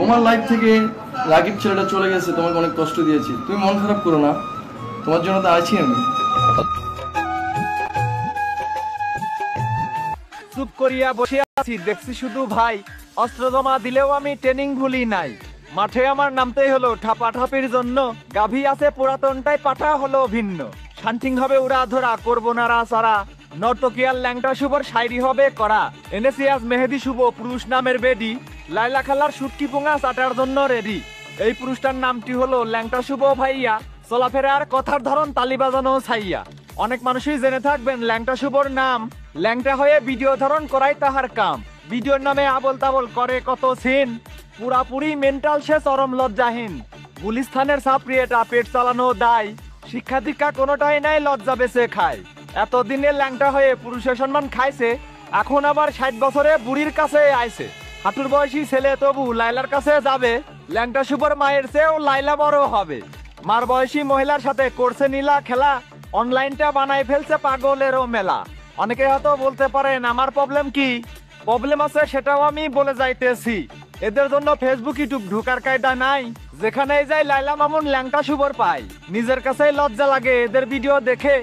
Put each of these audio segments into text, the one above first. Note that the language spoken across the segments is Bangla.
তোমার লাইফ থেকে রাগিব ছেলেটা চলে গেছে, তোমাকে অনেক কষ্ট দিয়েছি, তুমি মন খারাপ করো না, তোমার জন্য তো আছি আমি। চুপ করিয়া বসে আছি, দেখছি শুধু ভাই অস্ত্র জমা দিলেও আমি ট্রেনিং ভুলি নাই। মাঠে আমার নামতেই হলো ঠাপাঠাপির জন্য, গাভী আছে পুরাতনটাই পাঠা হলো ভিন্ন। শান্তিং হবে উড়া ধরা, করবো না রাসারা, নর্তকিয়ার ল্যাংটা শুভর শায়রি হবে করা। এনেছি আজ মেহেদি শুভ পুরুষ নামের বেডি, লাইলা খালার সুটকি পোঙা চাটার জন্য রেডি। এই পুরুষটার নামটি হলো ল্যাংটা শুভ ভাইয়া, চলাফেরার কথার ধরন তালি বাজানো ছাইয়া। অনেক মানুষই জেনে থাকবেন ল্যাংটা শুভর নাম, ল্যাংটা হয়ে ভিডিও ধারণ করাই তাহার কাম। ভিডিওর নামে আবল তাবল করে কত সিন, পুরাপুরি মেন্টাল সে চরম লজ্জাহীন। গুলিস্থানের ছাত্রী এটা, পেট চালানো দায়, শিক্ষা দীক্ষা কোনোটাই নাই, লজ্জা বেঁচে খায়। এতদিনে ল্যাংটা হয়ে পুরুষের সম্মান খাইছে, এখন আবার 60 বছরে বুড়ির কাছে আইছে। হাঁটুর বয়সী ছেলে তবু লাইলার কাছে যাবে, ল্যাংটা শুভর মায়ের চেয়েও লাইলা বড় হবে। মার বয়সী মহিলার সাথে করছে নীলা খেলা, অনলাইনটা বানাই ফেলছে পাগলেরও মেলা। অনেকে হয়তো বলতে পারেন আমার প্রবলেম কি, প্রবলেম আছে সেটাও আমি বলে যাইতেছি। এদের জন্য ফেসবুক ইউটিউব ঢুকার কায়দা নাই, যেখানেই যাই লাইলা মামুন ল্যাংটা শুভর পাই। নিজের কাছেই লজ্জা লাগে এদের ভিডিও দেখে,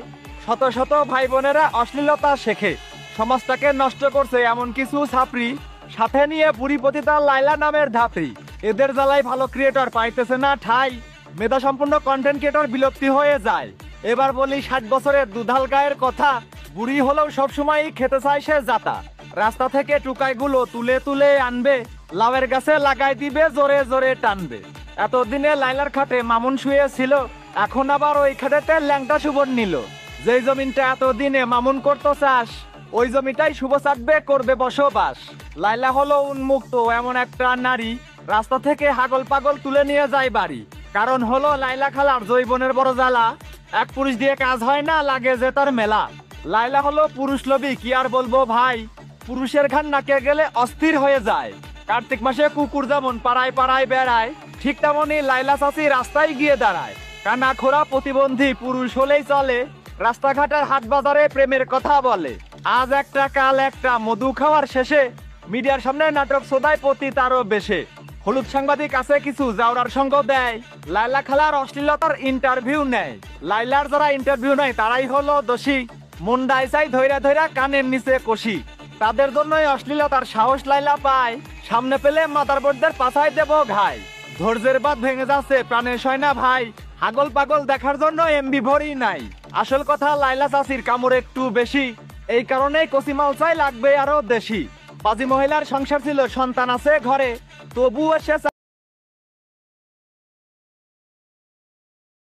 শত শত ভাই বোনেরা অশ্লীলতা শেখে। সমাজটাকে নষ্ট করছে এমন কিছু ছাপরি, সাথে নিয়ে বুড়ি পতিতা লাইলা নামের ধাত্রী। এদের জ্বালায় ভালো ক্রিয়েটর পাইতেছে না ঠাই, মেধা সম্পূর্ণ কন্টেন্ট ক্রিয়েটর বিলুপ্তি হয়ে যায়। এবার বলি 60 বছরের দুধাল গায়ের কথা, বুড়ি হলেও সবসময় খেতে চায় সে জাতা। রাস্তা থেকে টুকাইগুলো তুলে তুলে আনবে, লাউয়ের গাছে লাগাই দিবে, জোরে জোরে টানবে। এতদিনে লাইলার খাটে মামুন শুয়ে ছিল, এখন আবার ওই খাটেতে ল্যাংটা শুভর নিল। যেই জমিনটা এতদিনে মামুন করতো চাষ, ওই জমিটাই শুভ চাটবে, করবে বসবাস। লাইলা হলো উন্মুক্ত এমন একটা নারী, রাস্তা থেকে হাগল পাগল তুলে নিয়ে যায় বাড়ি। কারণ হলো লাইলা খালার জৈবনের বড় জ্বালা, এক পুরুষ দিয়ে কাজ হয় না, লাগে যে তার মেলা। লাইলা হলো পুরুষ লোভী, কি আর বলবো ভাই, পুরুষের ঘান নাকে গেলে অস্থির হয়ে যায়। কার্তিক মাসে কুকুর যেমন পাড়ায় পাড়ায় বেড়ায়, ঠিক তেমনই লাইলা চাচি রাস্তায় গিয়ে দাঁড়ায়। কানা খোরা প্রতিবন্ধী পুরুষ হলেই চলে, রাস্তাঘাটের হাট বাজারে প্রেমের কথা বলে। আজ একটা কাল একটা, মধু খাওয়ার শেষে মিডিয়ার সামনে নাটক সোদায় পতি তারও বেশে। হলুদ সাংবাদিক আছে কিছু জাউরার সঙ্গ দেয়, লাইলা খালার অশ্লীলতার ইন্টারভিউ নেয়। লাইলার যারা ইন্টারভিউ নেয় তারাই হলো দোষী, মুন্ডাই চাই ধৈরা ধৈরা কানের নিচে কষি। তাদের জন্যই অশ্লীলতার সাহস লাইলা পায়, সামনে পেলে মাদারবোর্ডদের পাছায় দেব ঘাই। ধৈর্যের বাঁধ ভেঙে যাচ্ছে প্রাণের সয়না ভাই, হাগল পাগল দেখার জন্য এমবি ভরি নাই। আসল কথা লাইলা চাচির কামড় একটু বেশি, এই কারণেই কচিমাল চাই লাগবে আরো দেশি। পাজি মহিলার সংসার ছিল, সন্তান আছে ঘরে, তবুও সে